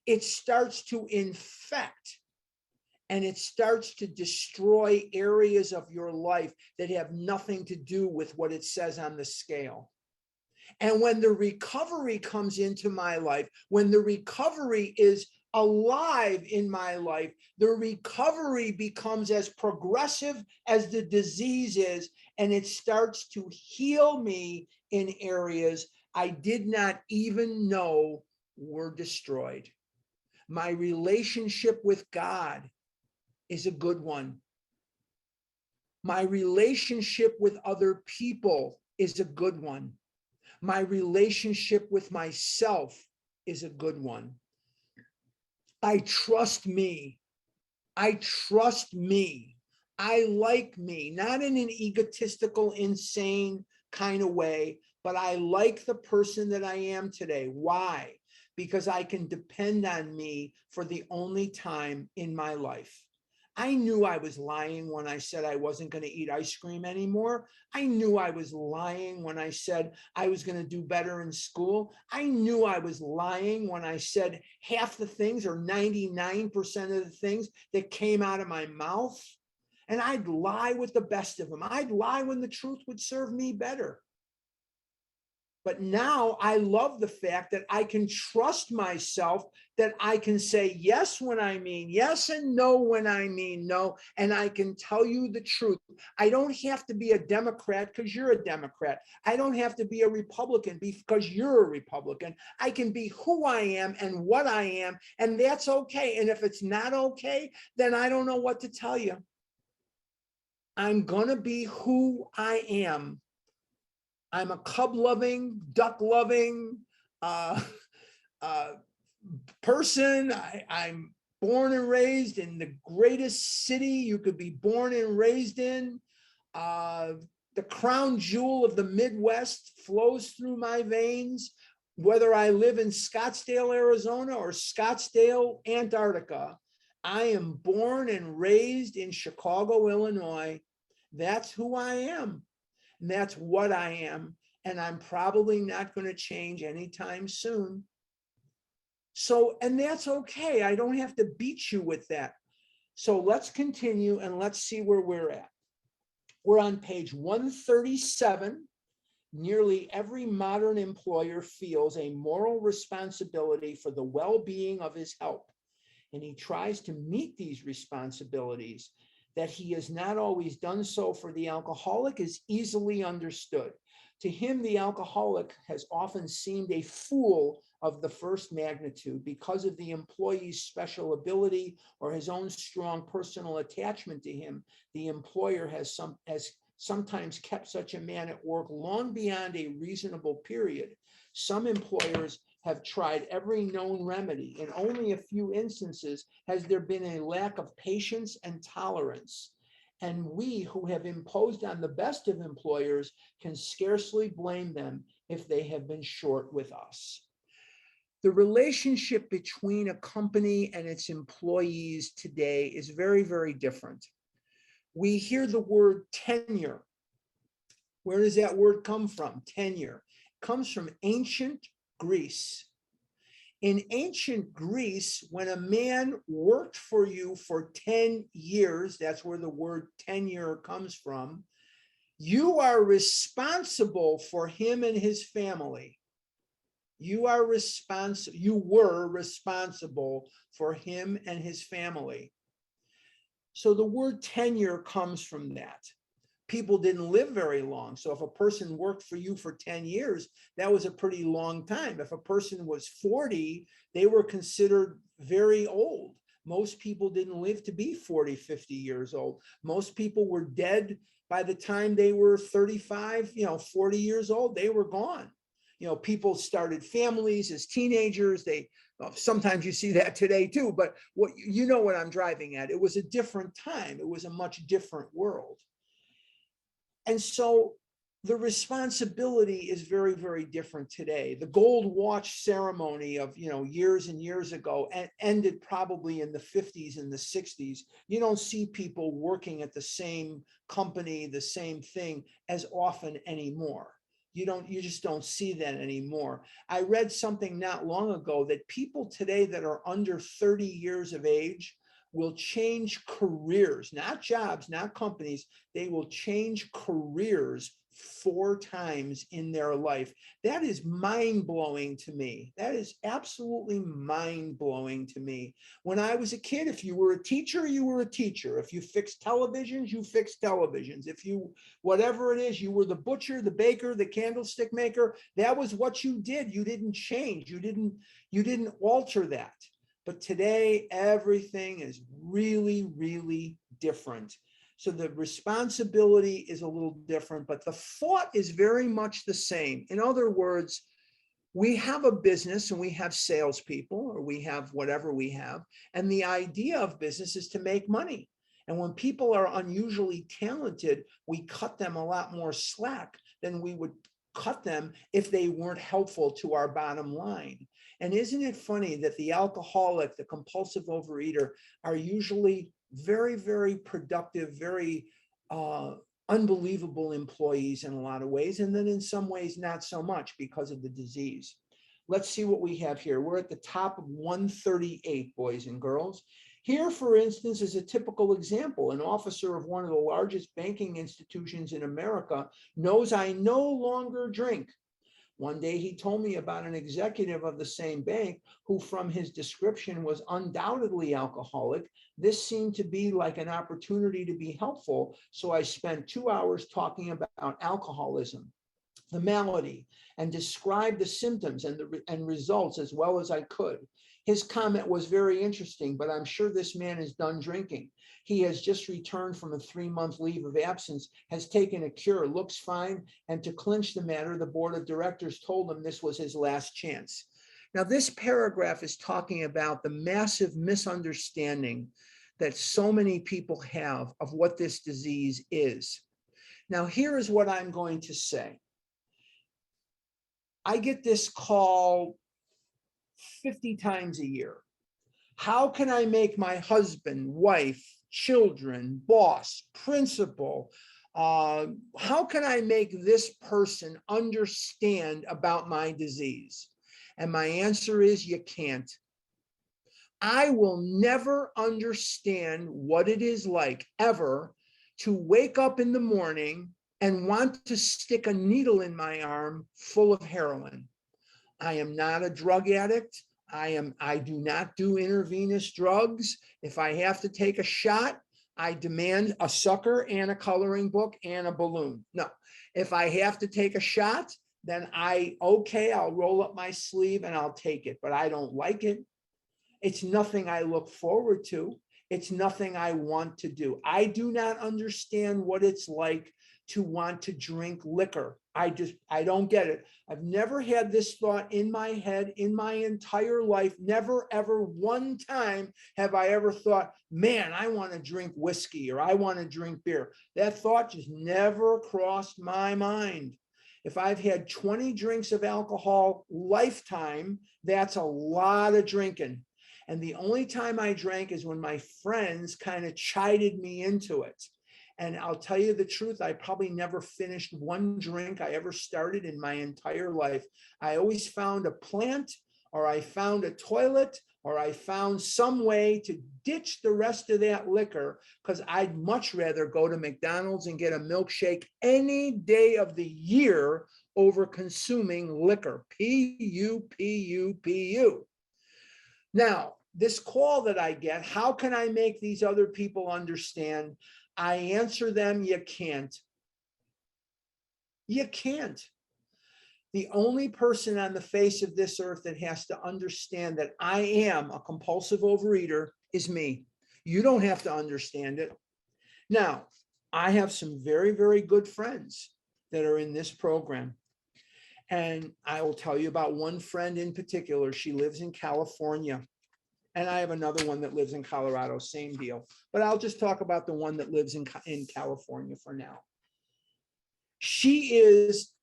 It starts to infect. And it starts to destroy areas of your life that have nothing to do with what it says on the scale. And when the recovery comes into my life, when the recovery is alive in my life, the recovery becomes as progressive as the disease is, and it starts to heal me in areas I did not even know were destroyed. My relationship with God is a good one. My relationship with other people is a good one. My relationship with myself is a good one. I trust me. I trust me. I like me, not in an egotistical, insane kind of way, but I like the person that I am today. Why? Because I can depend on me for the only time in my life. I knew I was lying when I said I wasn't going to eat ice cream anymore. I knew I was lying when I said I was going to do better in school. I knew I was lying when I said half the things or 99% of the things that came out of my mouth. And I'd lie with the best of them. I'd lie when the truth would serve me better. But now I love the fact that I can trust myself, that I can say yes when I mean yes and no when I mean no. And I can tell you the truth. I don't have to be a Democrat because you're a Democrat. I don't have to be a Republican because you're a Republican. I can be who I am and what I am, and that's okay. And if it's not okay, then I don't know what to tell you. I'm going to be who I am. I'm a cub-loving, duck-loving person. I'm born and raised in the greatest city you could be born and raised in. The crown jewel of the Midwest flows through my veins, whether I live in Scottsdale, Arizona, or Scottsdale, Antarctica. I am born and raised in Chicago, Illinois. That's who I am. And that's what I am. And I'm probably not going to change anytime soon. So, and that's okay. I don't have to beat you with that. So let's continue and let's see where we're at. We're on page 137. Nearly every modern employer feels a moral responsibility for the well-being of his help, and he tries to meet these responsibilities. That he has not always done so for the alcoholic is easily understood. To him, the alcoholic has often seemed a fool of the first magnitude because of the employee's special ability or his own strong personal attachment to him. The employer has sometimes kept such a man at work long beyond a reasonable period. Some employers have tried every known remedy. In only a few instances has there been a lack of patience and tolerance. And we who have imposed on the best of employers can scarcely blame them if they have been short with us. The relationship between a company and its employees today is very, very different. We hear the word tenure. Where does that word come from? Tenure. It comes from ancient Greece. In ancient Greece, when a man worked for you for 10 years, that's where the word tenure comes from, you are responsible for him and his family. You were responsible for him and his family. So the word tenure comes from that. People didn't live very long. So if a person worked for you for 10 years, that was a pretty long time. If a person was 40, they were considered very old. Most people didn't live to be 40, 50 years old. Most people were dead by the time they were 35, 40 years old, they were gone. People started families as teenagers. Sometimes you see that today too, but what I'm driving at. It was a different time. It was a much different world. And so the responsibility is very, very different today. The gold watch ceremony of, years and years ago ended probably in the 50s and the 60s. You don't see people working at the same company, the same thing as often anymore. You just don't see that anymore. I read something not long ago that people today that are under 30 years of age will change careers, not jobs, not companies. They will change careers 4 times in their life. That is mind-blowing to me. That is absolutely mind-blowing to me. When I was a kid, if you were a teacher, you were a teacher. If you fixed televisions, you fixed televisions. If you, whatever it is, you were the butcher, the baker, the candlestick maker. That was what you did. You didn't change. You didn't alter that. But today, everything is really, really different. So the responsibility is a little different, but the thought is very much the same. In other words, we have a business and we have salespeople, or we have whatever we have. And the idea of business is to make money. And when people are unusually talented, we cut them a lot more slack than we would cut them if they weren't helpful to our bottom line. And isn't it funny that the alcoholic, the compulsive overeater are usually very, very productive, very unbelievable employees in a lot of ways. And then in some ways, not so much because of the disease. Let's see what we have here. We're at the top of 138, boys and girls. Here, for instance, is a typical example. An officer of one of the largest banking institutions in America knows I no longer drink. One day he told me about an executive of the same bank who, from his description, was undoubtedly alcoholic. This seemed to be like an opportunity to be helpful. So I spent 2 hours talking about alcoholism, the malady, and described the symptoms and results as well as I could. His comment was very interesting, but I'm sure this man is done drinking. He has just returned from a 3-month leave of absence, has taken a cure, looks fine, and to clinch the matter, the board of directors told him this was his last chance. Now, this paragraph is talking about the massive misunderstanding that so many people have of what this disease is. Now, here is what I'm going to say. I get this call 50 times a year. How can I make my husband, wife, children, boss, principal, how can I make this person understand about my disease? And my answer is you can't. I will never understand what it is like ever to wake up in the morning and want to stick a needle in my arm full of heroin. I am not a drug addict. I do not do intravenous drugs. If I have to take a shot, I demand a sucker and a coloring book and a balloon. No, if I have to take a shot, then I'll roll up my sleeve and I'll take it, but I don't like it. It's nothing I look forward to. It's nothing I want to do. I do not understand what it's like to want to drink liquor. I don't get it. I've never had this thought in my head in my entire life. Never, ever one time have I ever thought, man, I want to drink whiskey or I want to drink beer. That thought just never crossed my mind. If I've had 20 drinks of alcohol lifetime, that's a lot of drinking. And the only time I drank is when my friends kind of chided me into it. And I'll tell you the truth, I probably never finished one drink I ever started in my entire life. I always found a plant, or I found a toilet, or I found some way to ditch the rest of that liquor, because I'd much rather go to McDonald's and get a milkshake any day of the year over consuming liquor. P-U-P-U-P-U. Now, this call that I get, how can I make these other people understand? I answer them, you can't. You can't. The only person on the face of this earth that has to understand that I am a compulsive overeater is me. You don't have to understand it. Now, I have some very, very good friends that are in this program. And I will tell you about one friend in particular. She lives in California. And I have another one that lives in Colorado, same deal. But I'll just talk about the one that lives in California for now. She is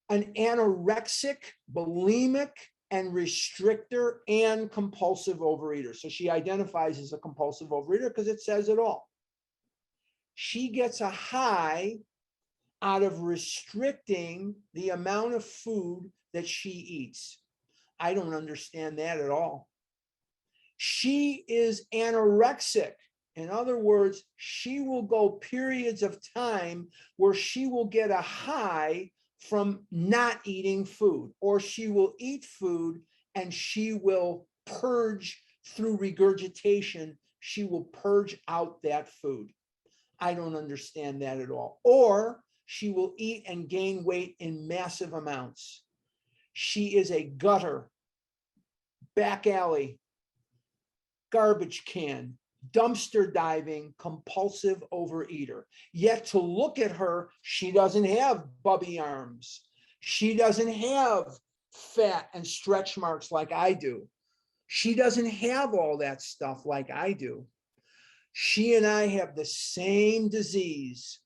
an anorexic, bulimic, and restrictor and compulsive overeater. So she identifies as a compulsive overeater because it says it all. She gets a high out of restricting the amount of food that she eats. I don't understand that at all. She is anorexic. In other words, she will go periods of time where she will get a high from not eating food, or she will eat food and she will purge through regurgitation. She will purge out that food. I don't understand that at all. Or she will eat and gain weight in massive amounts. She is a gutter, back alley, garbage can, dumpster diving, compulsive overeater. Yet to look at her, she doesn't have bubby arms. She doesn't have fat and stretch marks like I do. She doesn't have all that stuff like I do. She and I have the same disease.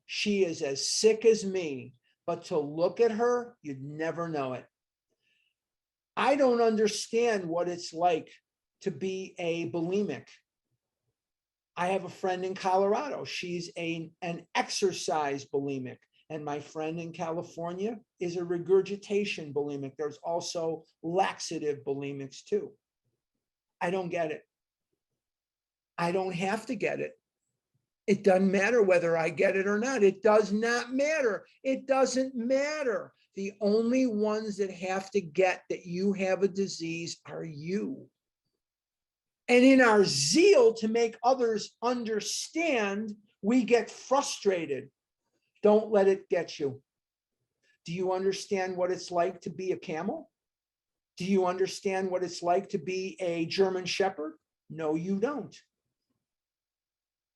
She is as sick as me, but to look at her, you'd never know it. I don't understand what it's like to be a bulimic. I have a friend in Colorado. She's an exercise bulimic. And my friend in California is a regurgitation bulimic. There's also laxative bulimics too. I don't get it. I don't have to get it. It doesn't matter whether I get it or not. It does not matter. It doesn't matter. The only ones that have to get that you have a disease are you. And in our zeal to make others understand, we get frustrated. Don't let it get you. Do you understand what it's like to be a camel? Do you understand what it's like to be a German Shepherd? No, you don't.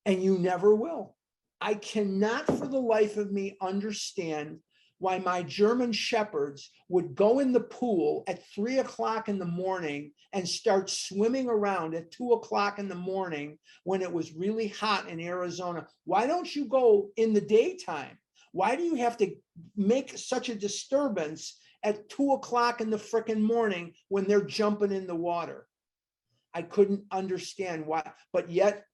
And you never will. I cannot for the life of me understand why my German Shepherds would go in the pool at 3 o'clock in the morning and start swimming around at 2 o'clock in the morning when it was really hot in Arizona. Why don't you go in the daytime? Why do you have to make such a disturbance at 2 o'clock in the frickin' morning when they're jumping in the water? I couldn't understand why, but yet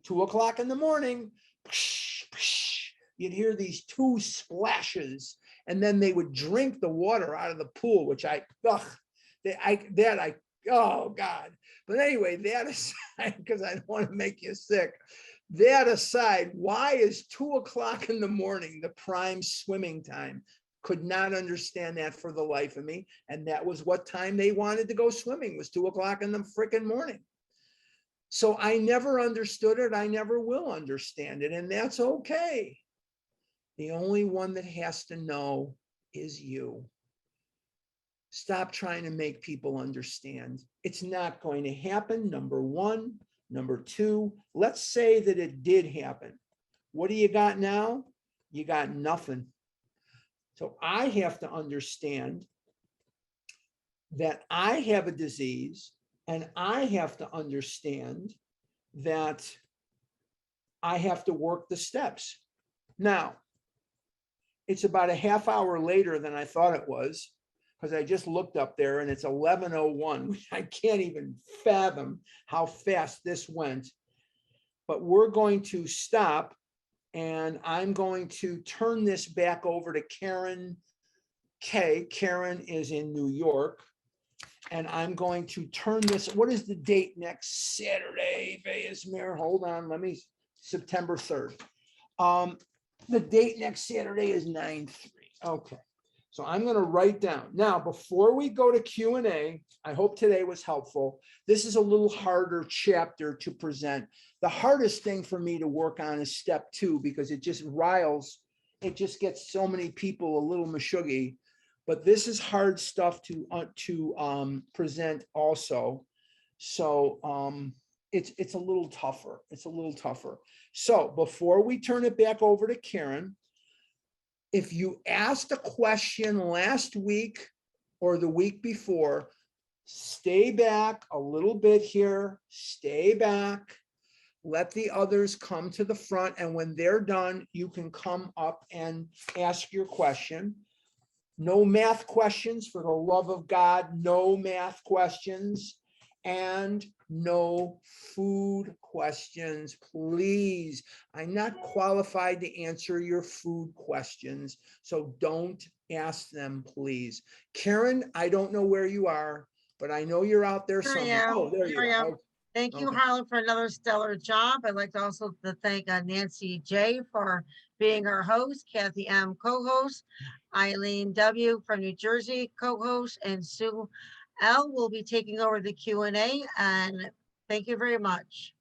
2 o'clock in the morning, you'd hear these 2 splashes, and then they would drink the water out of the pool, which oh God. But anyway, that aside, because I don't want to make you sick, that aside, why is 2 o'clock in the morning the prime swimming time? Could not understand that for the life of me. And that was what time they wanted to go swimming, was 2 o'clock in the freaking morning. So I never understood it. I never will understand it. And that's okay. The only one that has to know is you. Stop trying to make people understand. It's not going to happen, number one. Number two, let's say that it did happen. What do you got now? You got nothing. So I have to understand that I have a disease, and I have to understand that I have to work the steps. Now, it's about a half hour later than I thought it was, because I just looked up there and it's 11:01. I can't even fathom how fast this went. But we're going to stop, and I'm going to turn this back over to Karen K. Karen is in New York. And I'm going to turn this, what is the date next Saturday, Mayor? Hold on, September 3rd. The date next Saturday is 9/3. Okay. So I'm going to write down. Now, before we go to Q&A, I hope today was helpful. This is a little harder chapter to present. The hardest thing for me to work on is step 2, because it just gets so many people a little mashuggy. But this is hard stuff to present also. So it's a little tougher. It's a little tougher. So before we turn it back over to Karen, if you asked a question last week or the week before, stay back a little bit here, stay back, let the others come to the front. And when they're done, you can come up and ask your question. No math questions, for the love of God, no math questions, and no food questions, please. I'm not qualified to answer your food questions, so don't ask them, please. Karen, I don't know where you are, but I know you're out there Here I somewhere. am. Oh, there Here you I are. am. Thank you, Okay. Harlan, for another stellar job. I'd like to also to thank Nancy J for being our host, Kathy M co-host, Eileen W from New Jersey co-host, and Sue L will be taking over the Q&A. And thank you very much.